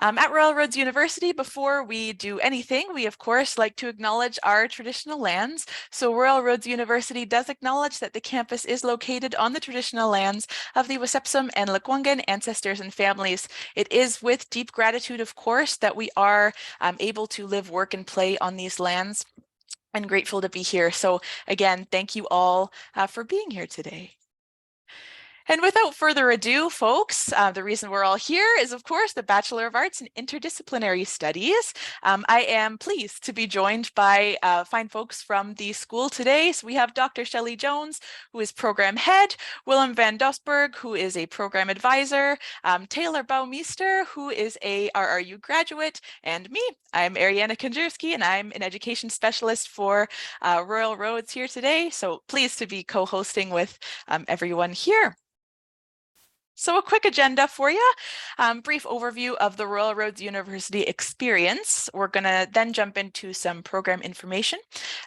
At Royal Roads University, before we do anything, we of course like to acknowledge our traditional lands. So Royal Roads University does acknowledge that the campus is located on the traditional lands of the Wisepsum and Lekwungen ancestors and families. It is with deep gratitude, of course, that we are able to live, work, and play on these lands, and grateful to be here. So again, thank you all for being here today. And without further ado, folks, the reason we're all here is, of course, the Bachelor of Arts in Interdisciplinary Studies. I am pleased to be joined by fine folks from the school today. So we have Dr. Shelley Jones, who is program head, Willem van Dosberg, who is a program advisor, Taylar Bouwmeester, who is a RRU graduate, and me. I'm Ariana Konjurski, and I'm an education specialist for Royal Roads here today. So pleased to be co-hosting with everyone here. So a quick agenda for you, brief overview of the Royal Roads University experience. We're going to then jump into some program information.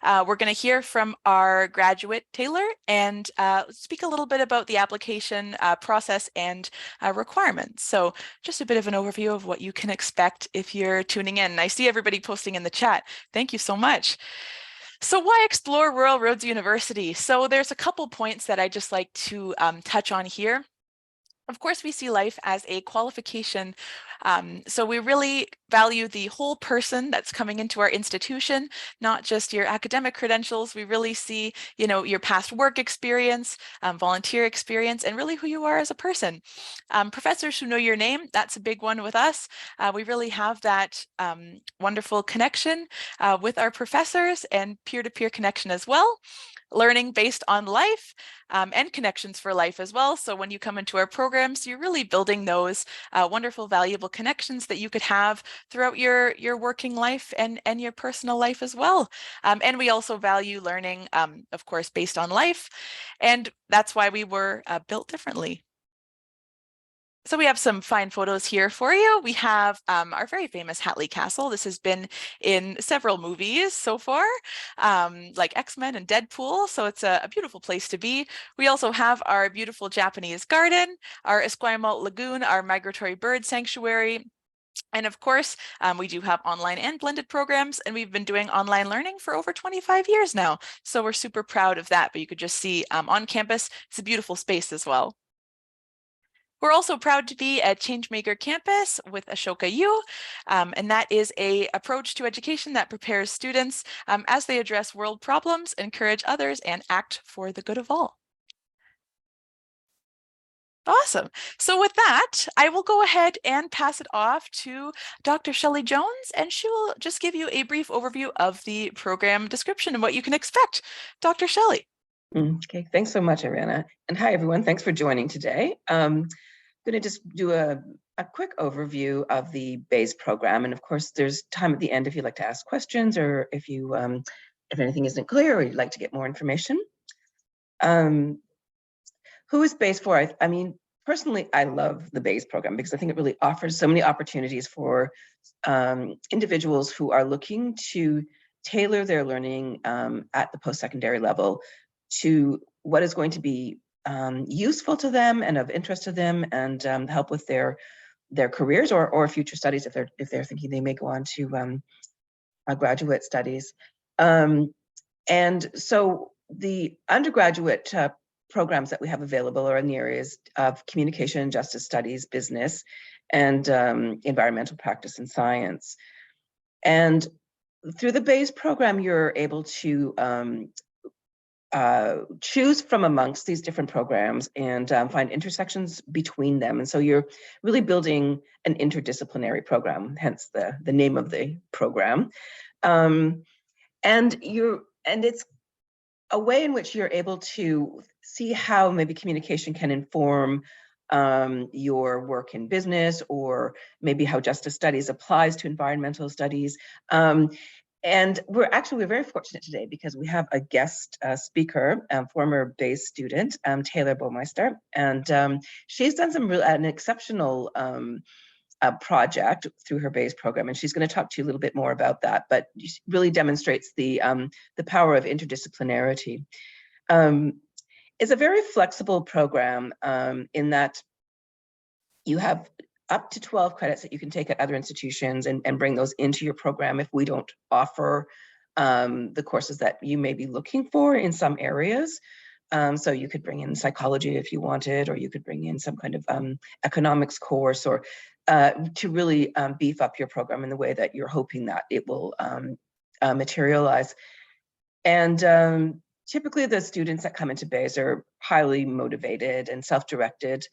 We're going to hear from our graduate, Taylar, and speak a little bit about the application process and requirements. So just a bit of an overview of what you can expect if you're tuning in. I see everybody posting in the chat. Thank you so much. So why explore Royal Roads University? So there's a couple points that I just like to touch on here. Of course, we see life as a qualification. So we really value the whole person that's coming into our institution, not just your academic credentials. We really see, your past work experience, volunteer experience, and really who you are as a person. Professors who know your name, that's a big one with us. We really have that wonderful connection with our professors and peer-to-peer connection as well. Learning based on life and connections for life as well. So when you come into our programs, you're really building those wonderful, valuable connections that you could have throughout your working life and your personal life as well. And we also value learning, of course, based on life. And that's why we were built differently. So we have some fine photos here for you. We have our very famous Hatley Castle. This has been in several movies so far, like X-Men and Deadpool. So it's a beautiful place to be. We also have our beautiful Japanese garden, our Esquimalt Lagoon, our migratory bird sanctuary. And of course, we do have online and blended programs, and we've been doing online learning for over 25 years now. So we're super proud of that. But you could just see on campus, it's a beautiful space as well. We're also proud to be at Changemaker campus with Ashoka U, and that is an approach to education that prepares students as they address world problems, encourage others, and act for the good of all. Awesome. So with that, I will go ahead and pass it off to Dr. Shelley Jones, and she will just give you a brief overview of the program description and what you can expect. Dr. Shelley. Okay, thanks so much, Ariana. And hi, everyone. Thanks for joining today. I'm going to just do a quick overview of the BAIS program. And of course, there's time at the end if you'd like to ask questions or if you if anything isn't clear or you'd like to get more information. Who is BAIS for? I mean, personally, I love the BAIS program because I think it really offers so many opportunities for individuals who are looking to tailor their learning at the post-secondary level to what is going to be useful to them and of interest to them, and help with their careers or future studies if they're thinking they may go on to graduate studies. And so the undergraduate programs that we have available are in the areas of communication and justice studies, business, and environmental practice and science. And through the BAIS program, you're able to choose from amongst these different programs and find intersections between them. And so you're really building an interdisciplinary program, hence the name of the program. And it's a way in which you're able to see how maybe communication can inform your work in business, or maybe how justice studies applies to environmental studies. And we're very fortunate today because we have a guest speaker, former BAIS student, Taylar Bouwmeester, and she's done an exceptional project through her BAIS program, and she's going to talk to you a little bit more about that. But she really demonstrates the power of interdisciplinarity. It's a very flexible program in that you have up to 12 credits that you can take at other institutions and bring those into your program if we don't offer the courses that you may be looking for in some areas. So you could bring in psychology if you wanted, or you could bring in some kind of economics course, or to really beef up your program in the way that you're hoping that it will materialize. And typically the students that come into BAIS are highly motivated and self-directed.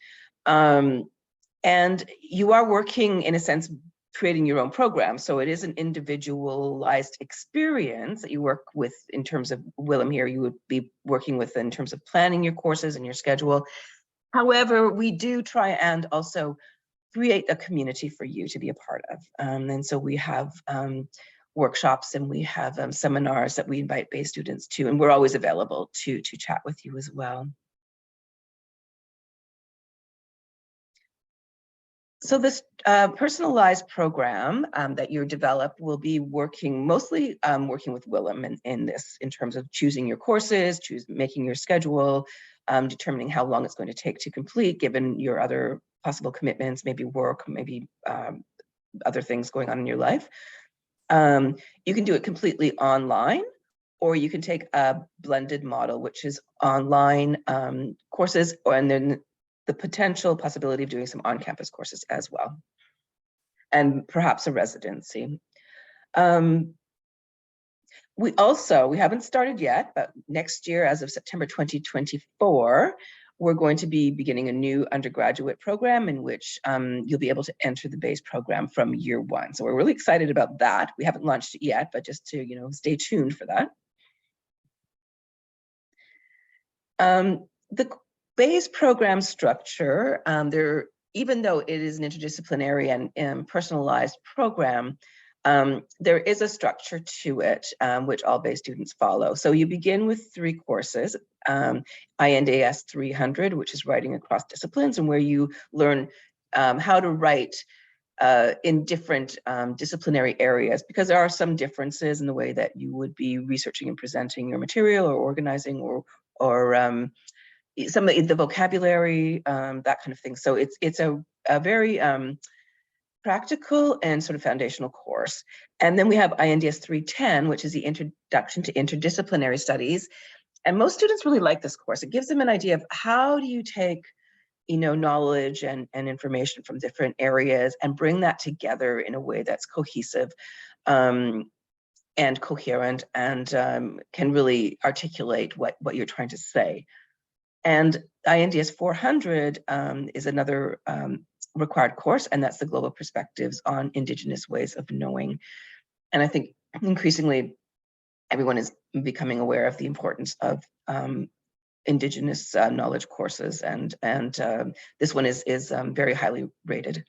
And you are working, in a sense, creating your own program. So it is an individualized experience that you work with in terms of Willem here. You would be working with in terms of planning your courses and your schedule. However, we do try and also create a community for you to be a part of. And so we have workshops and we have seminars that we invite BAIS students to, and we're always available to chat with you as well. So this personalized program that you develop will be working mostly working with Willem in this, in terms of choosing your courses, making your schedule, determining how long it's going to take to complete, given your other possible commitments, maybe work, maybe other things going on in your life. You can do it completely online, or you can take a blended model, which is online courses, and then the potential possibility of doing some on-campus courses as well, and perhaps a residency. We haven't started yet, but next year, as of September 2024, we're going to be beginning a new undergraduate program in which you'll be able to enter the BAIS program from year one. So we're really excited about that. We haven't launched it yet, but just to stay tuned for that. The BAIS program structure, even though it is an interdisciplinary and personalized program, there is a structure to it, which all BAIS students follow. So you begin with 3 courses, INDS 300, which is writing across disciplines, and where you learn how to write in different disciplinary areas, because there are some differences in the way that you would be researching and presenting your material, or organizing, or some of the vocabulary, that kind of thing. So it's a very practical and sort of foundational course. And then we have INDS 310, which is the Introduction to Interdisciplinary Studies. And most students really like this course. It gives them an idea of how do you take knowledge and information from different areas and bring that together in a way that's cohesive and coherent, and can really articulate what you're trying to say. And INDS 400 is another required course, and that's the Global Perspectives on Indigenous Ways of Knowing. And I think increasingly everyone is becoming aware of the importance of Indigenous knowledge courses, and this one is very highly rated.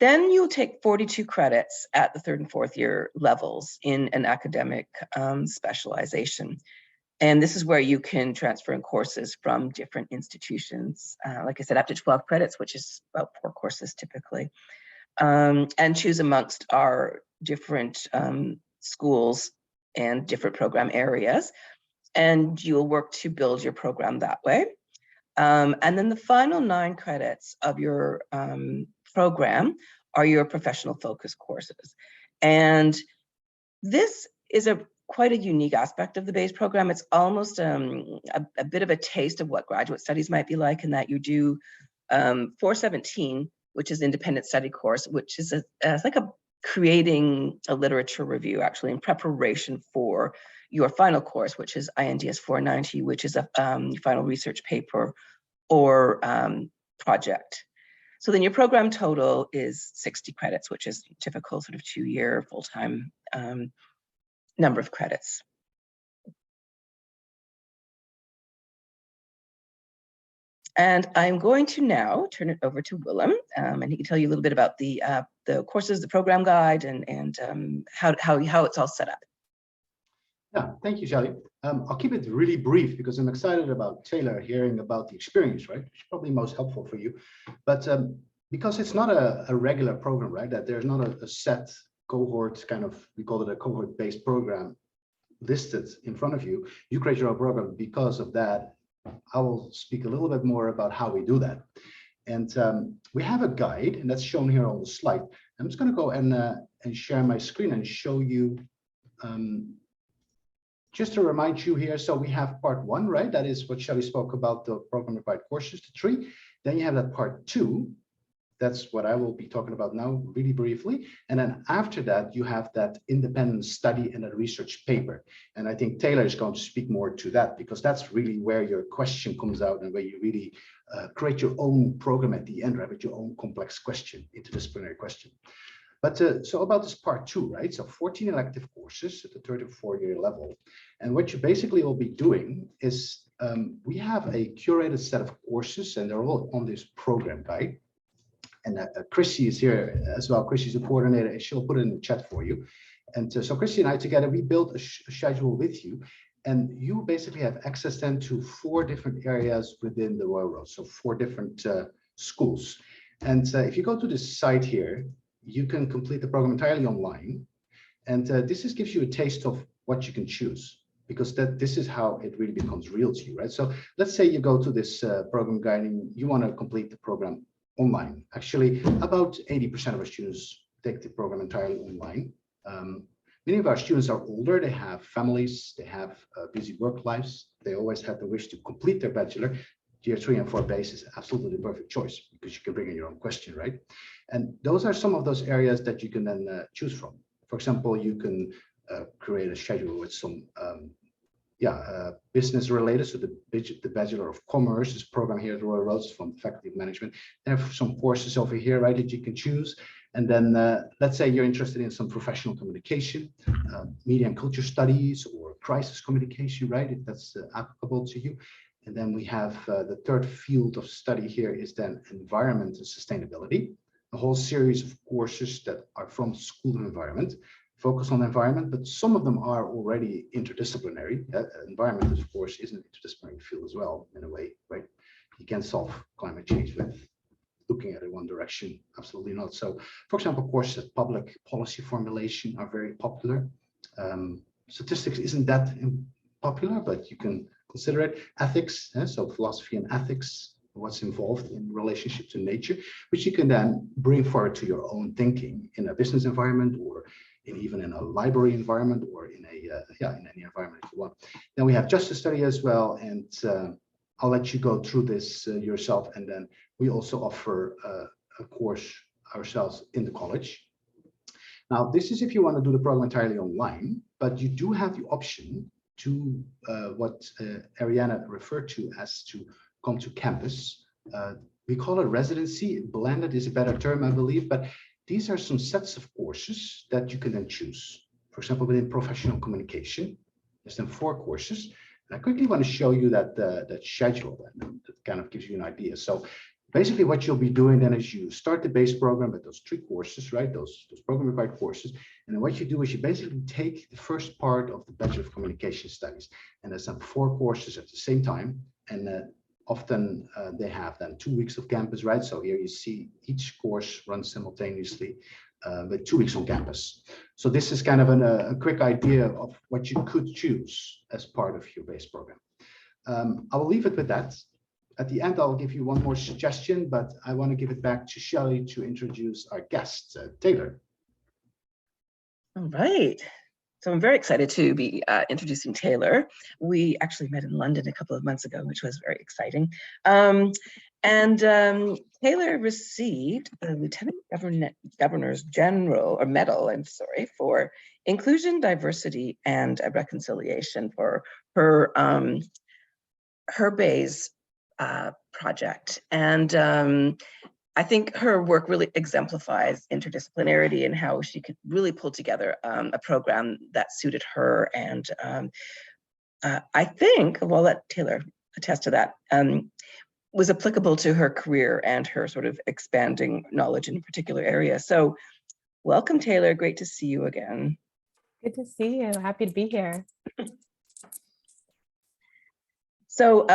Then you'll take 42 credits at the 3rd and 4th year levels in an academic specialization. And this is where you can transfer in courses from different institutions. Like I said, up to 12 credits, which is about 4 courses typically, and choose amongst our different schools and different program areas. And you'll work to build your program that way. And then the final 9 credits of your program are your professional focus courses. And this is quite a unique aspect of the BAIS program. It's almost a bit of a taste of what graduate studies might be like, in that you do 417, which is independent study course, which is like creating a literature review, actually, in preparation for your final course, which is INDS 490, which is a final research paper or project. So then your program total is 60 credits, which is typical sort of 2-year full-time number of credits. And I'm going to now turn it over to Willem, and he can tell you a little bit about the courses, the program guide, and how it's all set up. Yeah, thank you, Shelley. I'll keep it really brief because I'm excited about Taylar hearing about the experience, right? Which is probably most helpful for you. But because it's not a regular program, right? That there's not a set cohort kind of, we call it a cohort-based program listed in front of you. You create your own program. Because of that, I will speak a little bit more about how we do that. And we have a guide, and that's shown here on the slide. I'm just going to go and share my screen and show you, just to remind you here. So we have part 1, right? That is what Shelley spoke about, the program required courses, the 3. Then you have that part 2. That's what I will be talking about now, really briefly. And then after that, you have that independent study and a research paper. And I think Taylar is going to speak more to that, because that's really where your question comes out and where you really create your own program at the end, right? With your own complex question, interdisciplinary question. But so about this part 2, right? So 14 elective courses at the 3rd and 4th-year level. And what you basically will be doing is we have a curated set of courses, and they're all on this program guide. And Chrissy is here as well. Chrissy's a coordinator, and she'll put it in the chat for you. And so Chrissy and I together, we built a schedule with you, and you basically have access then to 4 different areas within the Royal Road, so 4 different schools. And if you go to this site here, you can complete the program entirely online. And this gives you a taste of what you can choose, because this is how it really becomes real to you, right? So let's say you go to this program guide and you want to complete the program online. Actually, about 80% of our students take the program entirely online. Many of our students are older, they have families, they have busy work lives. They always have the wish to complete their bachelor. Year 3 and 4 BAIS is absolutely the perfect choice, because you can bring in your own question, right? And those are some of those areas that you can then choose from. For example, you can create a schedule with some business related. So the Bachelor of Commerce is program here at the Royal Roads from Faculty of Management. There are some courses over here, right, that you can choose. And then let's say you're interested in some professional communication, media and culture studies, or crisis communication, right, if that's applicable to you. And then we have the 3rd field of study here is then environment and sustainability, a whole series of courses that are from school and environment, focus on environment, but some of them are already interdisciplinary. Environment, of course, is an interdisciplinary field as well, in a way, right? You can't solve climate change with looking at it one direction, absolutely not. So, for example, courses at public policy formulation are very popular. Statistics isn't that popular, but you can consider it. Ethics, so philosophy and ethics, what's involved in relationship to nature, which you can then bring forward to your own thinking in a business environment, or even in a library environment, or in any environment if you want. Then we have justice study as well, and I'll let you go through this yourself. And then we also offer a course ourselves in the college. Now, this is if you want to do the program entirely online, but you do have the option to what Ariana referred to as to come to campus. We call it residency. Blended is a better term, I believe, but these are some sets of courses that you can then choose. For example, within professional communication, there's then 4 courses. And I quickly want to show you that schedule that kind of gives you an idea. So basically what you'll be doing then is you start the BAIS program with those 3 courses, right? Those program required courses. And then what you do is you basically take the first part of the Bachelor of Communication Studies, and there's some 4 courses at the same time. And often they have then 2 weeks of campus, right? So here you see each course runs simultaneously with 2 weeks on campus. So this is kind of a quick idea of what you could choose as part of your BAIS program. I will leave it with that. At the end, I'll give you one more suggestion, but I want to give it back to Shelley to introduce our guest, Taylar. All right. So I'm very excited to be introducing Taylar. We actually met in London a couple of months ago, which was very exciting. Taylar received the Lieutenant Governor's General or Medal, I'm sorry, for Inclusion, Diversity, and Reconciliation for her BAIS project. And I think her work really exemplifies interdisciplinarity and how she could really pull together a program that suited her. And I think, well, I'll let Taylar attest to that, was applicable to her career and her sort of expanding knowledge in a particular area. So welcome, Taylar. Great to see you again. Good to see you. Happy to be here. So,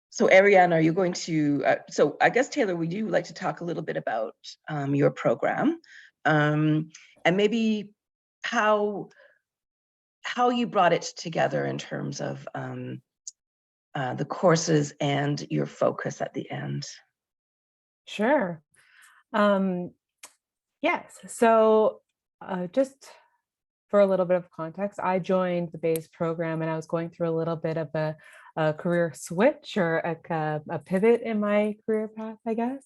so Ariana, are you going to, so I guess, Taylar, would you like to talk a little bit about your program and maybe how you brought it together in terms of the courses and your focus at the end? Sure. Yes. So just for a little bit of context, I joined the BAIS program and I was going through a little bit of a career switch or a pivot in my career path, I guess.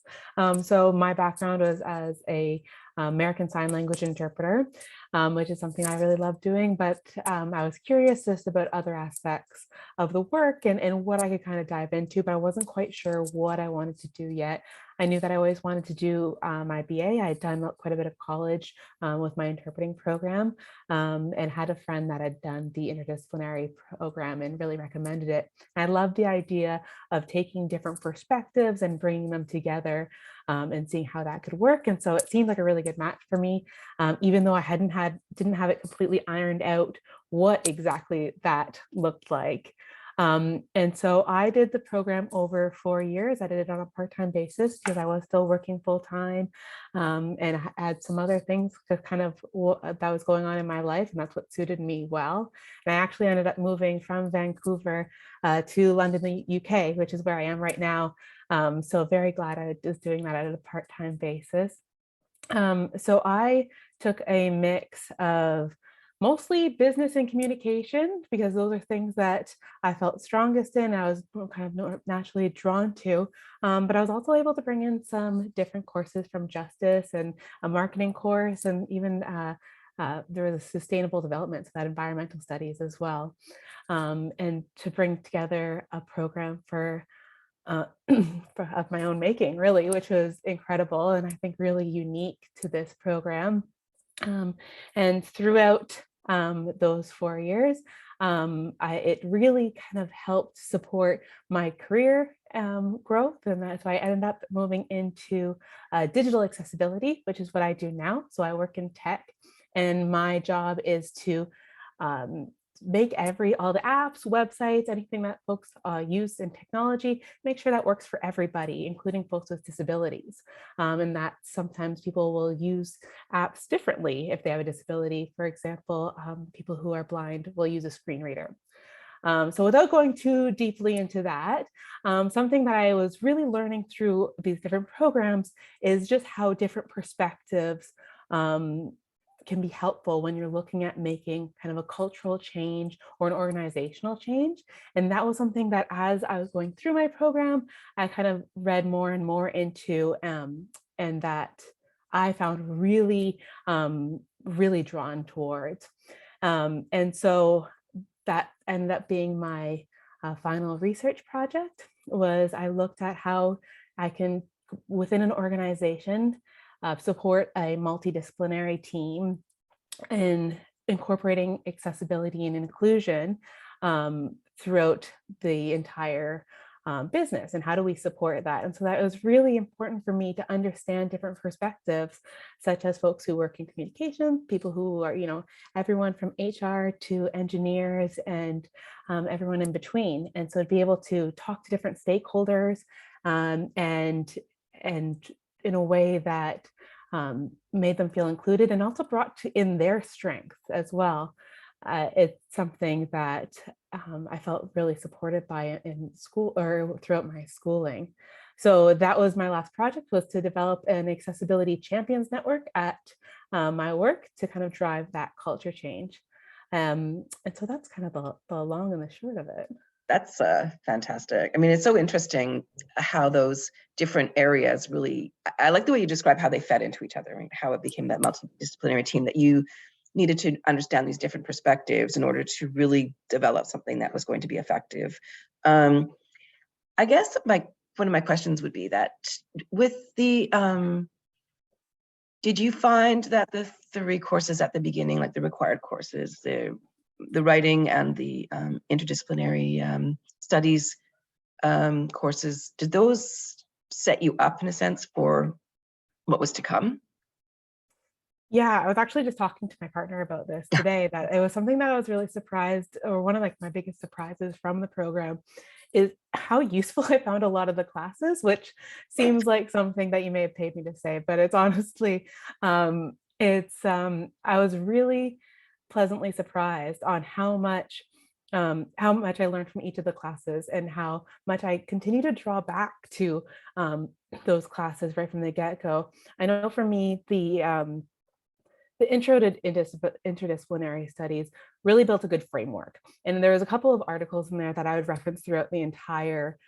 So my background was as a American Sign Language interpreter, which is something I really love doing, but I was curious just about other aspects of the work and what I could kind of dive into, but I wasn't quite sure what I wanted to do yet. I knew that I always wanted to do my BA. I'd done quite a bit of college with my interpreting program, and had a friend that had done the interdisciplinary program and really recommended it. I loved the idea of taking different perspectives and bringing them together and seeing how that could work. And so it seemed like a really good match for me, even though I didn't have it completely ironed out what exactly that looked like. And so I did the program over 4 years. I did it on a part-time basis because I was still working full-time, and I had some other things to kind of that was going on in my life, and that's what suited me well. And I actually ended up moving from Vancouver to London, the UK, which is where I am right now. So very glad I was doing that at a part-time basis. So I took a mix of mostly business and communication because those are things that I felt strongest in. I was kind of naturally drawn to, but I was also able to bring in some different courses from justice and a marketing course, and even there was a sustainable development, so that environmental studies as well, and to bring together a program for of my own making, really, which was incredible and I think really unique to this program. And throughout those 4 years, it really kind of helped support my career growth. And that's why I ended up moving into digital accessibility, which is what I do now. So I work in tech, and my job is to um, make all the apps, websites, anything that folks use in technology, make sure that works for everybody, including folks with disabilities. And that sometimes people will use apps differently if they have a disability. For example, people who are blind will use a screen reader. So without going too deeply into that, something that I was really learning through these different programs is just how different perspectives can be helpful when you're looking at making kind of a cultural change or an organizational change. And that was something that as I was going through my program, I kind of read more and more into, and that I found really, really drawn towards. And so that ended up being my final research project. Was I looked at how I can, within an organization, support a multidisciplinary team in incorporating accessibility and inclusion throughout the entire business, and how do we support that? And so that was really important for me to understand different perspectives, such as folks who work in communication, people who are, everyone from HR to engineers and everyone in between. And so to be able to talk to different stakeholders and in a way that made them feel included and also brought in their strengths as well. It's something that I felt really supported by in school or throughout my schooling. So that was my last project, was to develop an accessibility champions network at my work to kind of drive that culture change. And so that's kind of the long and the short of it. That's fantastic. I mean, it's so interesting how those different areas really, I like the way you describe how they fed into each other, how it became that multidisciplinary team, that you needed to understand these different perspectives in order to really develop something that was going to be effective. I guess one of my questions would be that with the, did you find that the 3 courses at the beginning, like the required courses, the writing and the interdisciplinary studies courses, did those set you up in a sense for what was to come? Yeah, I was actually just talking to my partner about this today, that it was something that I was really surprised, or one of my biggest surprises from the program is how useful I found a lot of the classes, which seems like something that you may have paid me to say, but it's honestly, I was really pleasantly surprised on how much how much I learned from each of the classes and how much I continue to draw back to those classes right from the get-go. I know for me, the intro to interdisciplinary studies really built a good framework. And there was a couple of articles in there that I would reference throughout the entire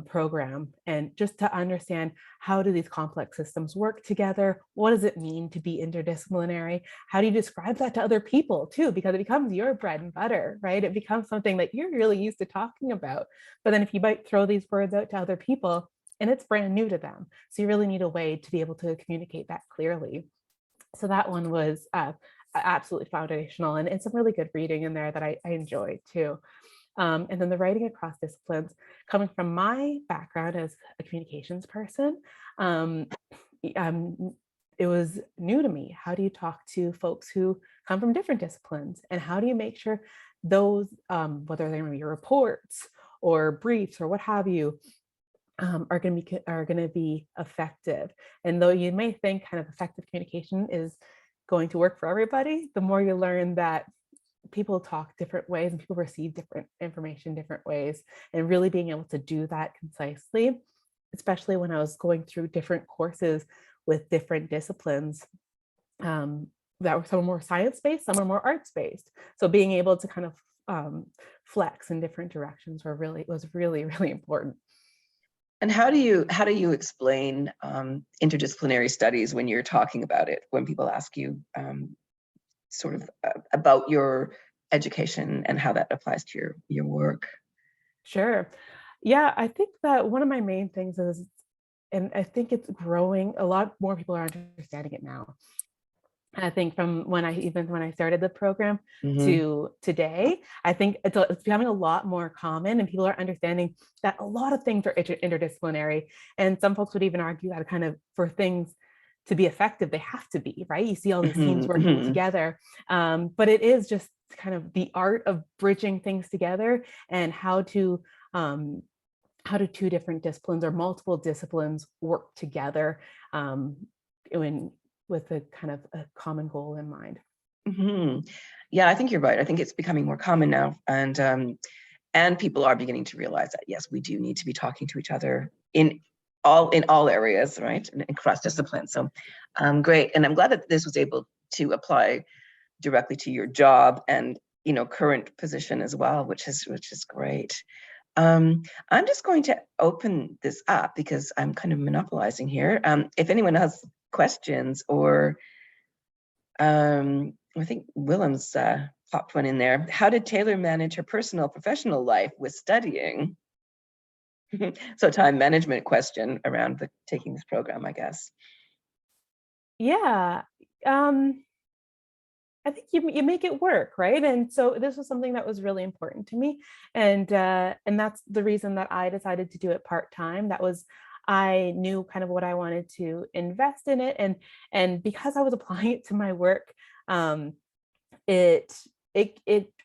program, and just to understand, how do these complex systems work together? What does it mean to be interdisciplinary? How do you describe that to other people too? Because it becomes your bread and butter, right? It becomes something that you're really used to talking about. But then if you might throw these words out to other people, and it's brand new to them. So you really need a way to be able to communicate that clearly. So that one was absolutely foundational, and some really good reading in there that I enjoyed too. And then the writing across disciplines, coming from my background as a communications person, it was new to me. How do you talk to folks who come from different disciplines? And how do you make sure those, whether they're your reports or briefs or what have you, are going to be effective? And though you may think kind of effective communication is going to work for everybody, the more you learn that people talk different ways and people receive different information different ways, and really being able to do that concisely, especially when I was going through different courses with different disciplines that were, some were more science-based, some were more arts-based. So being able to kind of flex in different directions was really important. And how do you explain interdisciplinary studies when you're talking about it, when people ask you sort of about your education and how that applies to your work? Sure. Yeah, I think that one of my main things is, and I think it's growing, a lot more people are understanding it now. I think from when I started the program to today, I think it's becoming a lot more common, and people are understanding that a lot of things are interdisciplinary. And some folks would even argue that kind of, for things to be effective, they have to be, right? You see all these teams working together, but it is just kind of the art of bridging things together, and how do two different disciplines or multiple disciplines work together with a kind of a common goal in mind. Yeah, I think you're right. I think it's becoming more common now, and people are beginning to realize that, yes, we do need to be talking to each other in all areas, right, and across disciplines. So great, and I'm glad that this was able to apply directly to your job and current position as well, which is great. I'm just going to open this up because I'm kind of monopolizing here. If anyone has questions, or I think Willem's popped one in there. How did Taylar manage her personal professional life with studying? So time management question around taking this program, I guess. Yeah. I think you make it work, right? And so this was something that was really important to me, and that's the reason that I decided to do it part-time. I knew kind of what I wanted to invest in it, and because I was applying it to my work, it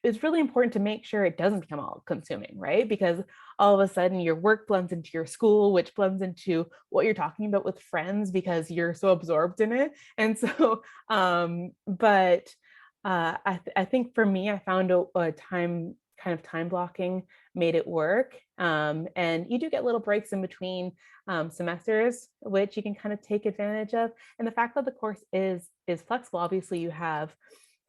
is really important to make sure it doesn't become all consuming, right? Because all of a sudden your work blends into your school, which blends into what you're talking about with friends because you're so absorbed in it. And so, I think for me, I found a time blocking made it work. And you do get little breaks in between semesters, which you can kind of take advantage of. And the fact that the course is flexible, obviously you have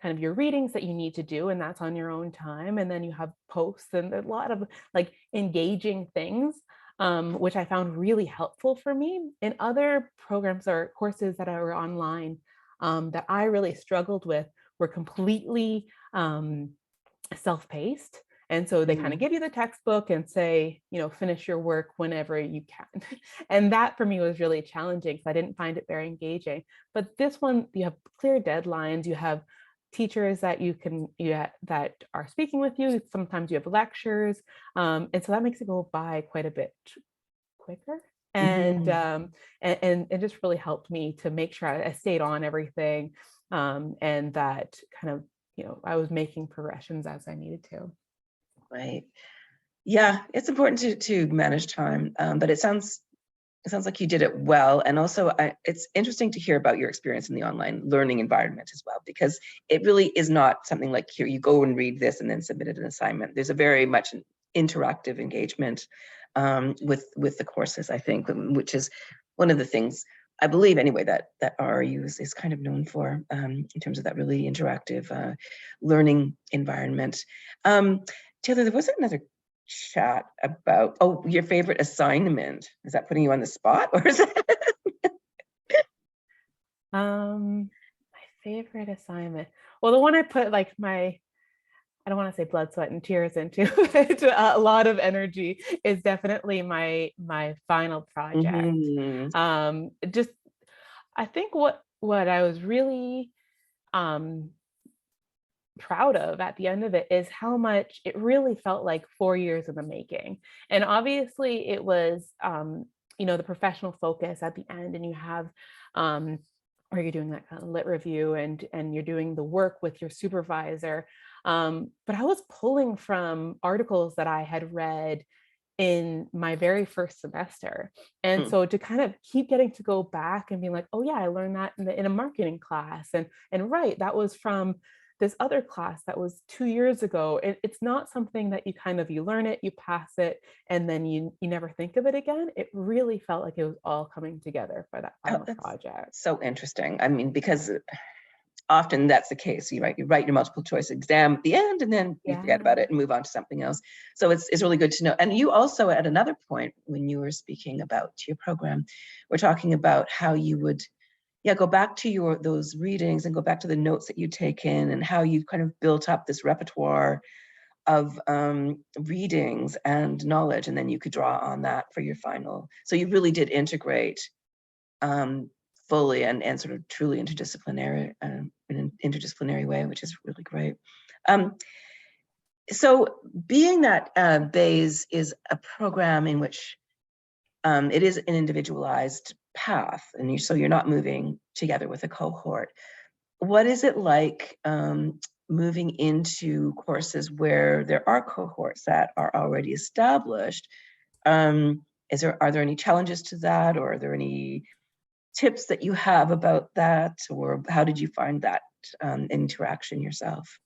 kind of your readings that you need to do, and that's on your own time. And then you have posts and a lot of like engaging things, which I found really helpful for me. In other programs or courses that are online that I really struggled with were completely self-paced. And so they kind of give you the textbook and say, finish your work whenever you can. And that for me was really challenging because I didn't find it very engaging. But this one, you have clear deadlines, you have teachers that that are speaking with you. Sometimes you have lectures. And so that makes it go by quite a bit quicker. And it just really helped me to make sure I stayed on everything, and that kind of, I was making progressions as I needed to. Right. Yeah, it's important to manage time, but it sounds It sounds like you did it well. And also it's interesting to hear about your experience in the online learning environment as well, because it really is not something like here, you go and read this and then submit it an assignment. There's a very much an interactive engagement with the courses, I think, which is one of the things I believe anyway that RU is kind of known for in terms of that really interactive learning environment. Taylar, there was another chat about, oh, your favorite assignment. Is that putting you on the spot, or is it? My favorite assignment. Well, the one I put like I don't want to say blood, sweat, and tears into, but a lot of energy is definitely my final project. Just I think what I was really proud of at the end of it is how much it really felt like 4 years in the making. And obviously it was the professional focus at the end, and you have where you're doing that kind of lit review and you're doing the work with your supervisor. But I was pulling from articles that I had read in my very first semester. And so to kind of keep getting to go back and be like, oh yeah, I learned that in a marketing class. And right, that was from this other class that was 2 years ago. It's not something that you learn it, you pass it, and then you never think of it again. It really felt like it was all coming together for that final project. So interesting. I mean, because often that's the case. You write your multiple choice exam at the end, and then you forget about it and move on to something else. So it's really good to know. And you also, at another point when you were speaking about your program, we're talking about how you would go back to those readings and go back to the notes that you'd taken, and how you kind of built up this repertoire of readings and knowledge, and then you could draw on that for your final. So you really did integrate fully and sort of truly interdisciplinary in an interdisciplinary way, which is really great. So being that BAIS is a program in which it is an individualized path, and so you're not moving together with a cohort. What is it like moving into courses where there are cohorts that are already established? Are there any challenges to that, or are there any tips that you have about that, or how did you find that interaction yourself?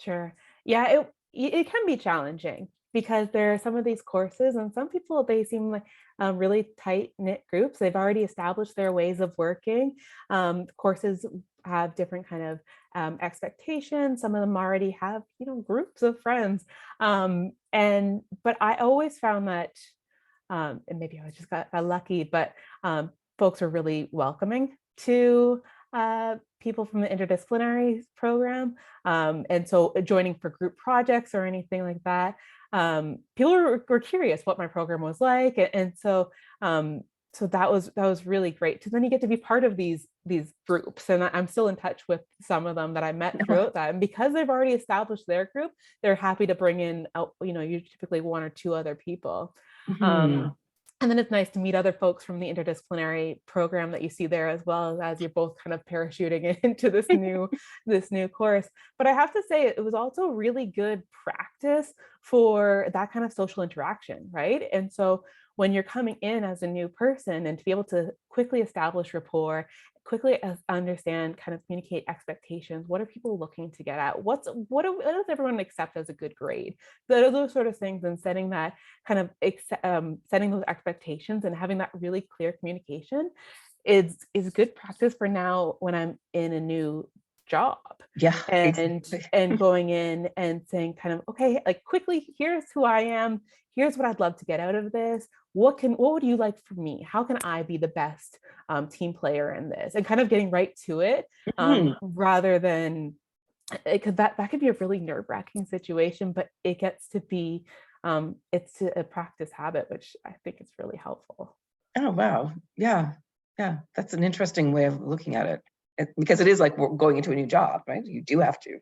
Sure. Yeah, it can be challenging because there are some of these courses, and some people, they seem like really tight-knit groups. They've already established their ways of working. Courses have different kind of expectations. Some of them already have, groups of friends. But I always found that, and maybe I just got lucky, but folks are really welcoming to people from the interdisciplinary program. And so joining for group projects or anything like that, people were curious what my program was like. And so that was really great. So then you get to be part of these groups, and I'm still in touch with some of them that I met throughout that. And because they've already established their group, they're happy to bring in, you typically 1 or 2 other people. And then it's nice to meet other folks from the interdisciplinary program that you see there, as well as you're both kind of parachuting into this new course. But I have to say, it was also really good practice for that kind of social interaction, right? And so when you're coming in as a new person, and to be able to quickly establish rapport, quickly understand, kind of communicate expectations. What are people looking to get at? What does everyone accept as a good grade? Those sort of things, and setting that kind of setting those expectations and having that really clear communication is good practice for now when I'm in a new job. Yeah. And going in and saying kind of, okay, like quickly, here's who I am. Here's what I'd love to get out of this. What would you like from me? How can I be the best team player in this? And kind of getting right to it, rather than, because that could be a really nerve-wracking situation, but it gets to be, it's a practice habit, which I think is really helpful. Oh, wow. Yeah. That's an interesting way of looking at it. Because it is like going into a new job, right? You do have to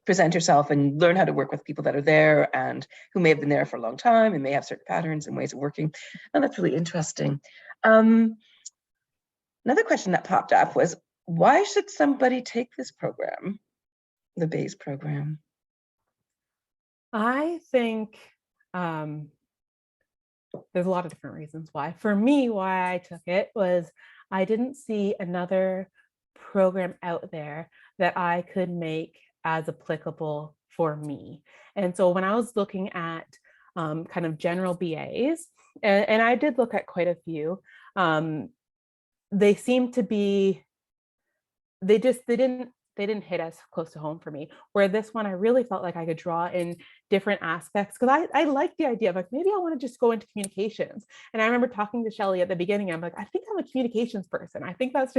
present yourself and learn how to work with people that are there and who may have been there for a long time and may have certain patterns and ways of working. And that's really interesting. Another question that popped up was, why should somebody take this program, the BAIS program? I think there's a lot of different reasons why. For me, why I took it was I didn't see another program out there that I could make as applicable for me. And so when I was looking at kind of general BAs, and I did look at quite a few, they seemed to be, they didn't hit as close to home for me. Where this one, I really felt like I could draw in different aspects, because I like the idea of like, maybe I want to just go into communications. And I remember talking to Shelly at the beginning. I'm like, I think I'm a communications person. I think that's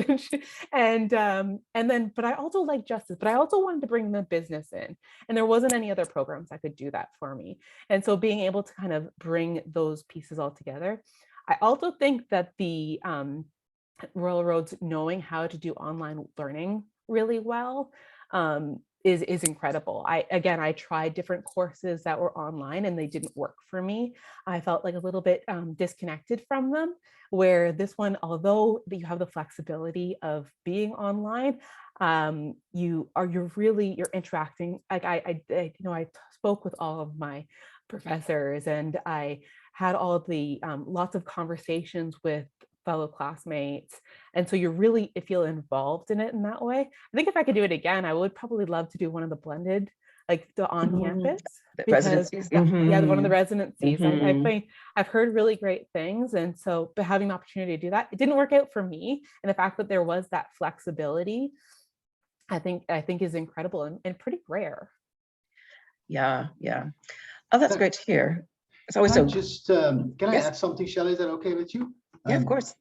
and then, but I also like justice, but I also wanted to bring the business in. And there wasn't any other programs that could do that for me. And so being able to kind of bring those pieces all together. I also think that the Royal Roads knowing how to do online learning really well is incredible. I tried different courses that were online and they didn't work for me. I felt like a little bit disconnected from them, where this one, although you have the flexibility of being online, you're interacting. Like I spoke with all of my professors, and I had all of the lots of conversations with fellow classmates. And so you really feel involved in it in that way. I think if I could do it again, I would probably love to do one of the blended, like the on-campus, because Residencies. yeah, one of the residencies. I Mhm. think I've heard really great things. And so, but having the opportunity to do that, it didn't work out for me. And the fact that there was that flexibility, I think is incredible and pretty rare. Yeah, yeah. Oh, that's great to hear. It's always Can I so. just can I Yes. add something, Shelley? Is that okay with you? Yeah, of course.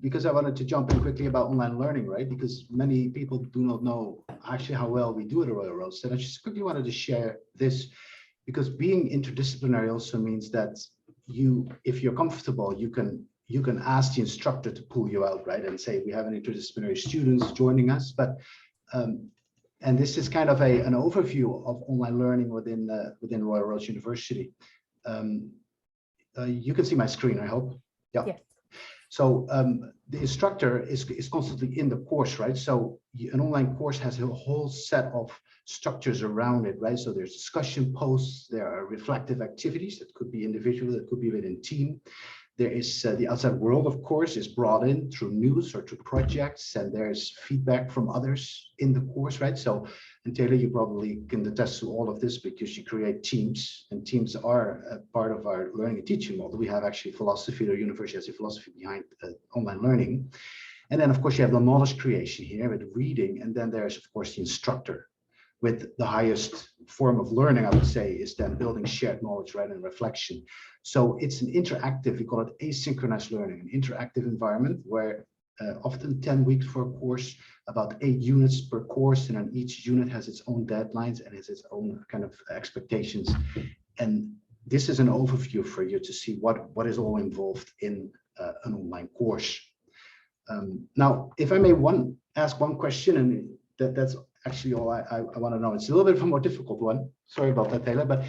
Because I wanted to jump in quickly about online learning, right? Because many people do not know actually how well we do at the Royal Roads. And I just quickly wanted to share this, because being interdisciplinary also means that if you're comfortable, you can ask the instructor to pull you out, right? And say, we have an interdisciplinary students joining us. But and this is kind of an overview of online learning within Royal Roads University. You can see my screen, I hope. Yeah. Yes. So the instructor is constantly in the course, right? So an online course has a whole set of structures around it, right? So there's discussion posts, there are reflective activities that could be individual, that could be within team. There is the outside world, of course, is brought in through news or through projects, and there's feedback from others in the course, right? So, and Taylar, you probably can attest to all of this because you create teams, and teams are a part of our learning and teaching model. We have actually philosophy, or university has a philosophy behind online learning. And then, of course, you have the knowledge creation here with reading, and then there's, of course, the instructor. With the highest form of learning, I would say, is then building shared knowledge, right, and reflection. So it's an interactive, we call it asynchronous learning, an interactive environment where often 10 weeks for a course, about 8 units per course, and then each unit has its own deadlines and has its own kind of expectations. And this is an overview for you to see what is all involved in an online course. Now, if I may ask one question, and that's actually all I want to know. It's a little bit of a more difficult one. Sorry about that, Taylar, but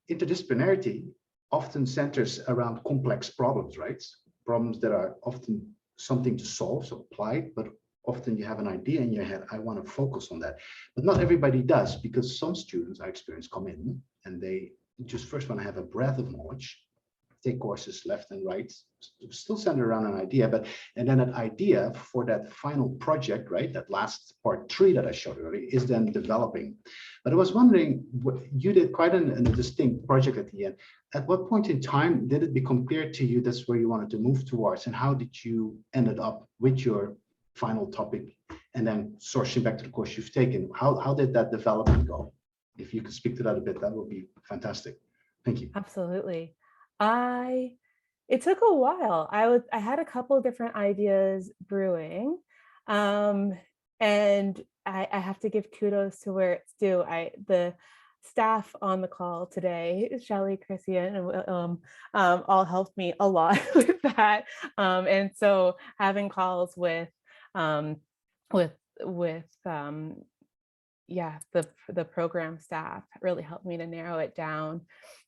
interdisciplinarity often centers around complex problems, right? Problems that are often something to solve, so applied, but often you have an idea in your head, I want to focus on that. But not everybody does, because some students, I experience, come in and they just first want to have a breadth of knowledge, take courses left and right, still center around an idea, and then that idea for that final project, right, that last part 3 that I showed earlier, is then developing. But I was wondering, you did quite a distinct project at the end. At what point in time did it become clear to you that's where you wanted to move towards, and how did you ended up with your final topic, and then sourcing back to the course you've taken? How did that development go? If you could speak to that a bit, that would be fantastic. Thank you. Absolutely. It took a while. I had a couple of different ideas brewing. And I have to give kudos to where it's due. The staff on the call today, Shelly, Christian, and all helped me a lot with that. And so having calls with the program staff really helped me to narrow it down,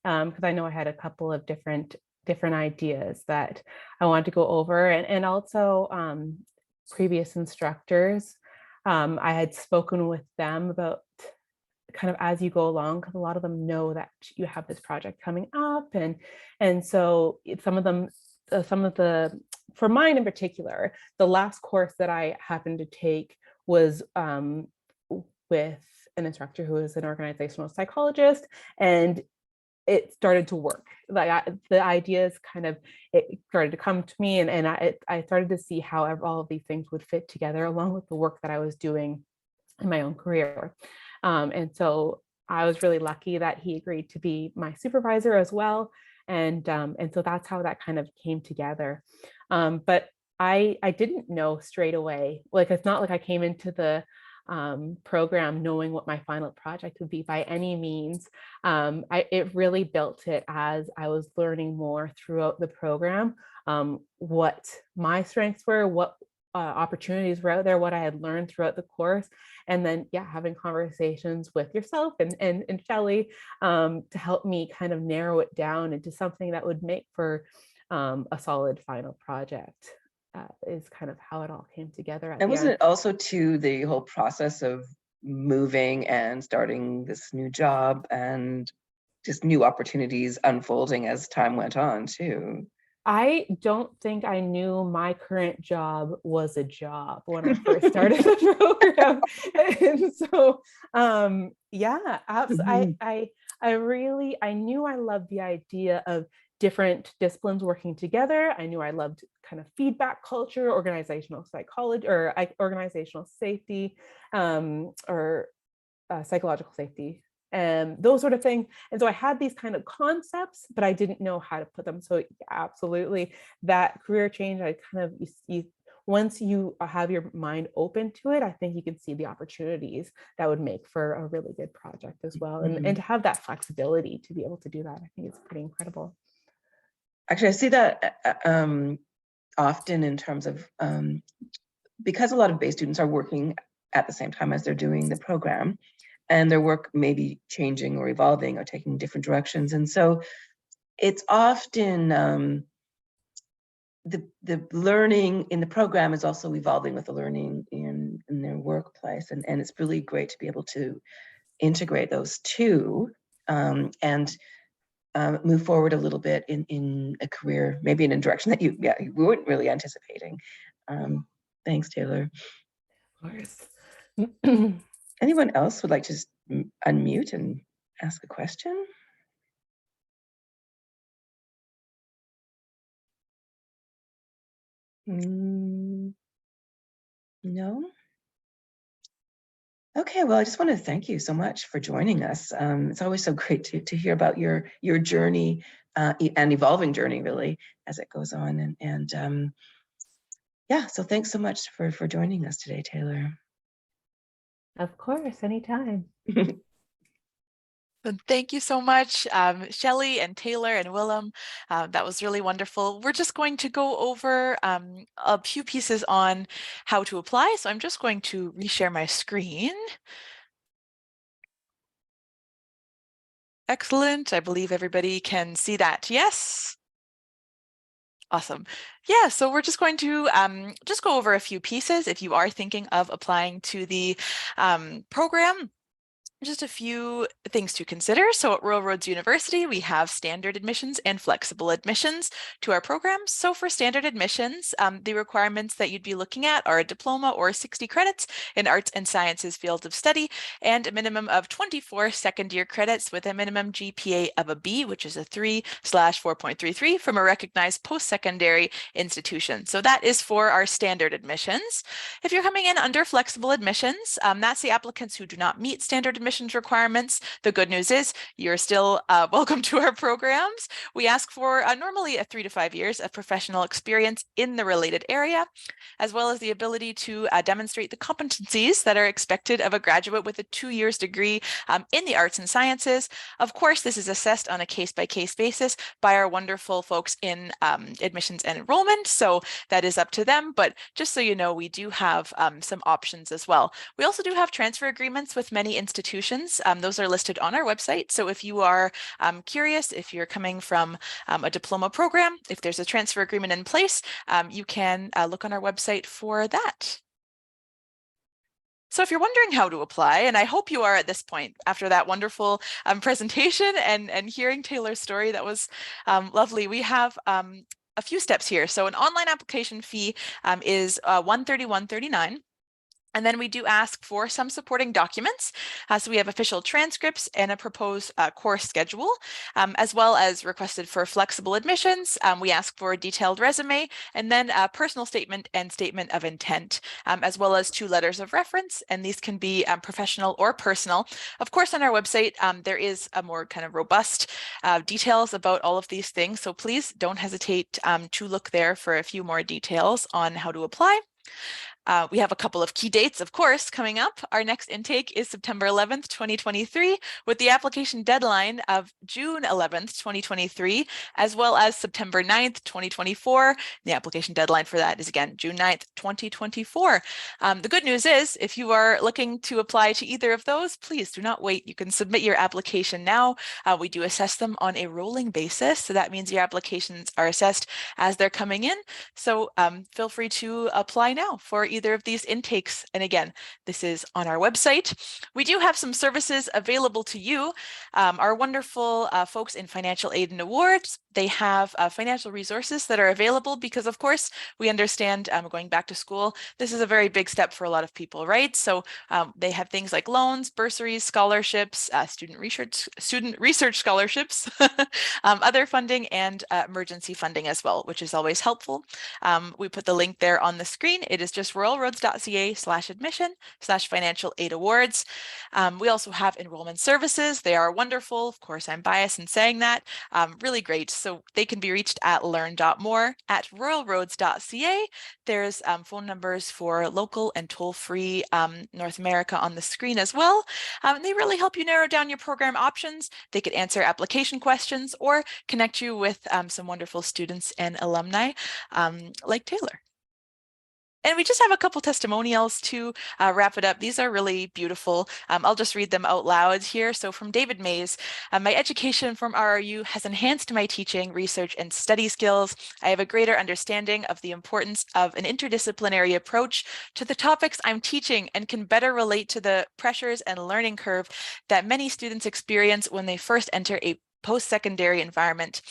because I know I had a couple of different ideas that I wanted to go over, and also previous instructors. I had spoken with them about kind of as you go along, because a lot of them know that you have this project coming up, and so some of them, for mine in particular, the last course that I happened to take was with an instructor who is an organizational psychologist, and it started to work. Like the ideas kind of, it started to come to me, and I started to see how all of these things would fit together along with the work that I was doing in my own career. And so I was really lucky that he agreed to be my supervisor as well. And so that's how that kind of came together. But I didn't know straight away, like, it's not like I came into the program knowing what my final project would be by any means. It really built it as I was learning more throughout the program, what my strengths were, what opportunities were out there, what I had learned throughout the course, and then having conversations with yourself and Shelley to help me kind of narrow it down into something that would make for a solid final project. Is kind of how it all came together at And the wasn't end. it also to the whole process of moving and starting this new job and just new opportunities unfolding as time went on too? I don't think I knew my current job was a job when I first started the program. And so, I knew I loved the idea of different disciplines working together. I knew I loved kind of feedback culture, organizational psychology, or organizational safety, or psychological safety, and those sort of things. And so I had these kind of concepts, but I didn't know how to put them. So absolutely, that career change, I kind of, once you have your mind open to it, I think you can see the opportunities that would make for a really good project as well. And to have that flexibility to be able to do that, I think it's pretty incredible. Actually, I see that often in terms of, because a lot of BAIS students are working at the same time as they're doing the program, and their work may be changing or evolving or taking different directions. And so it's often the learning in the program is also evolving with the learning in their workplace. And it's really great to be able to integrate those two and move forward a little bit in a career, maybe in a direction that you weren't really anticipating. Thanks, Taylar. Of course. Anyone else would like to just unmute and ask a question? No? Okay, well, I just want to thank you so much for joining us. It's always so great to hear about your journey and evolving journey, really, as it goes on. And so thanks so much for joining us today, Taylar. Of course, anytime. Thank you so much, Shelley and Taylar and Willem. That was really wonderful. We're just going to go over a few pieces on how to apply. So I'm just going to reshare my screen. Excellent. I believe everybody can see that. Yes. Awesome. Yeah, so we're just going to just go over a few pieces if you are thinking of applying to the program. Just a few things to consider. So at Royal Roads University, we have standard admissions and flexible admissions to our programs. So for standard admissions, the requirements that you'd be looking at are a diploma or 60 credits in arts and sciences field of study, and a minimum of 24 second-year credits with a minimum GPA of a B, which is a 3/4.33 from a recognized post-secondary institution. So that is for our standard admissions. If you're coming in under flexible admissions, that's the applicants who do not meet standard admissions requirements. The good news is you're still welcome to our programs. We ask for normally 3 to 5 years of professional experience in the related area, as well as the ability to demonstrate the competencies that are expected of a graduate with a 2 years degree in the arts and sciences. Of course, this is assessed on a case-by-case basis by our wonderful folks in admissions and enrollment, so that is up to them. But just so you know, we do have some options as well. We also do have transfer agreements with many institutions. Those are listed on our website. So if you are curious, if you're coming from a diploma program, if there's a transfer agreement in place, you can look on our website for that. So if you're wondering how to apply, and I hope you are at this point after that wonderful presentation and hearing Taylar's story, that was lovely. We have a few steps here. So an online application fee is $131.39. And then we do ask for some supporting documents. So we have official transcripts and a proposed course schedule, as well as requested for flexible admissions. We ask for a detailed resume and then a personal statement and statement of intent, as well as 2 letters of reference. And these can be professional or personal. Of course, on our website, there is a more kind of robust details about all of these things. So please don't hesitate to look there for a few more details on how to apply. We have a couple of key dates, of course, coming up. Our next intake is September 11th, 2023, with the application deadline of June 11th, 2023, as well as September 9th, 2024. The application deadline for that is, again, June 9th, 2024. The good news is, if you are looking to apply to either of those, please do not wait. You can submit your application now. We do assess them on a rolling basis, so that means your applications are assessed as they're coming in. So feel free to apply now for either of these intakes. And again, this is on our website. We do have some services available to you. Our wonderful folks in financial aid and awards, they have financial resources that are available because, of course, we understand going back to school, this is a very big step for a lot of people, right? So they have things like loans, bursaries, scholarships, student research scholarships, other funding, and emergency funding as well, which is always helpful. We put the link there on the screen. It is just royalroads.ca/admission/financial aid awards. We also have enrollment services. They are wonderful. Of course, I'm biased in saying that. Really great. So they can be reached at learn.more at royalroads.ca. There's phone numbers for local and toll-free North America on the screen as well. They really help you narrow down your program options. They could answer application questions or connect you with some wonderful students and alumni like Taylar. And we just have a couple testimonials to wrap it up. These are really beautiful. I'll just read them out loud here. So from David Mays, my education from RRU has enhanced my teaching, research, and study skills. I have a greater understanding of the importance of an interdisciplinary approach to the topics I'm teaching and can better relate to the pressures and learning curve that many students experience when they first enter a post-secondary environment.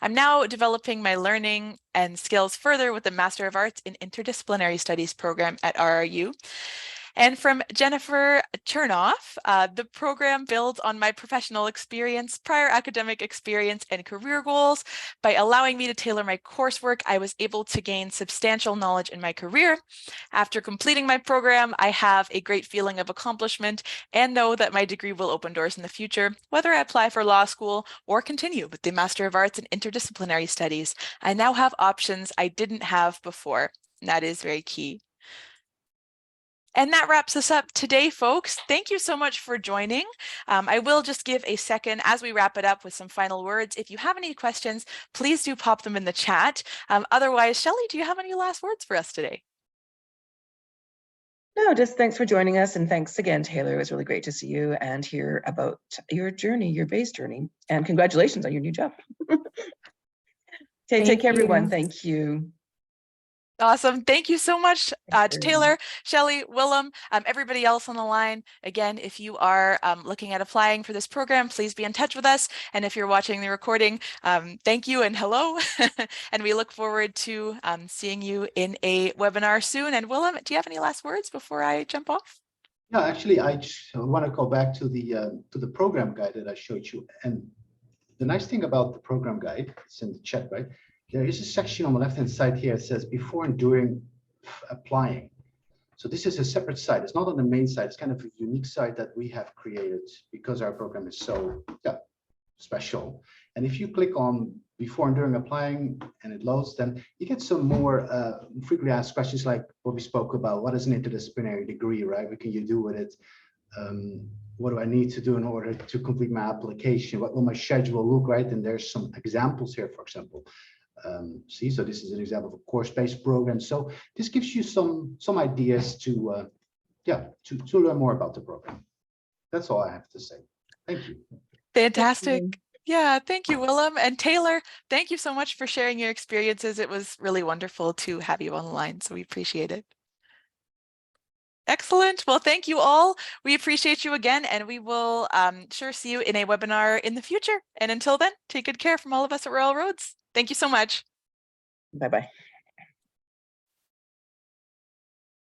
I'm now developing my learning and skills further with the Master of Arts in Interdisciplinary Studies program at RRU. And from Jennifer Chernoff, the program builds on my professional experience, prior academic experience, and career goals. By allowing me to tailor my coursework, I was able to gain substantial knowledge in my career. After completing my program, I have a great feeling of accomplishment and know that my degree will open doors in the future, whether I apply for law school or continue with the Master of Arts in Interdisciplinary Studies. I now have options I didn't have before, and that is very key. And that wraps us up today, folks. Thank you so much for joining. I will just give a second as we wrap it up with some final words. If you have any questions, please do pop them in the chat. Otherwise, Shelley, do you have any last words for us today? No, just thanks for joining us. And thanks again, Taylar. It was really great to see you and hear about your journey, your BAIS journey. And congratulations on your new job. Take care, everyone. Thank you. Awesome. Thank you so much to Taylar, Shelley, Willem, everybody else on the line. Again, if you are looking at applying for this program, please be in touch with us. And if you're watching the recording, thank you and hello. And we look forward to seeing you in a webinar soon. And Willem, do you have any last words before I jump off? No, actually, I want to go back to the program guide that I showed you. And the nice thing about the program guide, it's in the chat, right? There is a section on the left-hand side here. It says before and during applying. So this is a separate site. It's not on the main site. It's kind of a unique site that we have created because our program is so special. And if you click on before and during applying and it loads, then you get some more frequently asked questions like what we spoke about. What is an interdisciplinary degree, right? What can you do with it? What do I need to do in order to complete my application? What will my schedule look like? And there's some examples here, for example. So this is an example of a course-based program. So this gives you some ideas to learn more about the program. That's all I have to say. Thank you. Fantastic. Yeah, thank you, Willem. And Taylar, thank you so much for sharing your experiences. It was really wonderful to have you on the line, so we appreciate it. Excellent. Well, thank you all. We appreciate you again, and we will sure see you in a webinar in the future. And until then, take good care from all of us at Royal Roads. Thank you so much. Bye-bye.